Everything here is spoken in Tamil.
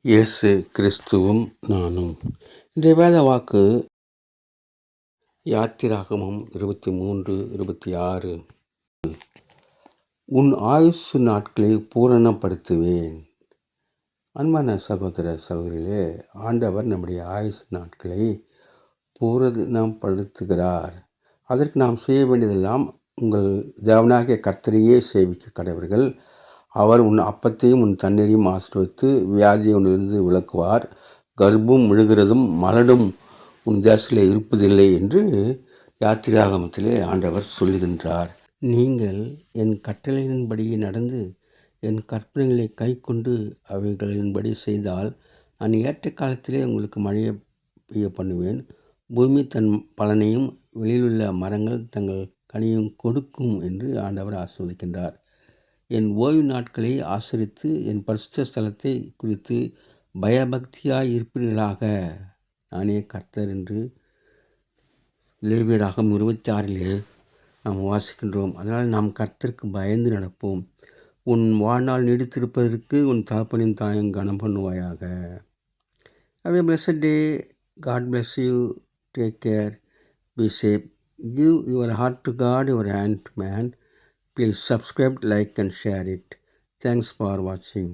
இயேசு கிறிஸ்துவும் நானும். இன்றைய வேத வாக்கு யாத்திராகமம் 23:26. உன் ஆயுசு நாட்களை பூரணப்படுத்துவேன். அன்பான சகோதர சகோதரிகளே, ஆண்டவர் நம்முடைய ஆயுசு நாட்களை பூரணப்படுத்துகிறார். அதற்கு நாம் செய்ய வேண்டியதெல்லாம் உங்கள் தேவனாகிய கர்த்தரையே சேவிக்க கடவர்கள். அவர் உன் அப்பத்தையும் உன் தண்ணீரையும் ஆசீர்வதித்து வியாதியை உன்னிலிருந்து விலக்குவார். கர்ப்பம் விழுகிறதும் மலடும் உன் தேசத்திலே இருப்பதில்லை என்று யாத்திராகமத்திலே ஆண்டவர் சொல்லுகின்றார். நீங்கள் என் கட்டளையின்படி நடந்து என் கற்பனைகளை கை கொண்டு அவைகளின்படி செய்தால் நான் ஏற்ற காலத்திலே உங்களுக்கு மழையை பெய்ய பண்ணுவேன். பூமி தன் பலனையும் வெளியிலுள்ள மரங்கள் தங்கள் கனியும் கொடுக்கும் என்று ஆண்டவர் ஆசீர்வதிக்கின்றார். என் ஓய்வு நாட்களை ஆசரித்து என் பரிசுத்த ஸ்தலத்தை குறித்து பயபக்தியாய் இருப்பீர்களாக. நானே கர்த்தர் என்று லேவியராகமம் 26 நாம் வாசிக்கின்றோம். அதனால் நாம் கர்த்தருக்கு பயந்து நடப்போம். உன் வாழ்நாள் நீடித்திருப்பதற்கு உன் தகப்பனின் தாயும் கனம் பண்ணுவாயாக. Have a blessed day. God bless you. Take care. Be safe. Give your heart to God, your hand to man. Please subscribe, like and share it. Thanks for watching.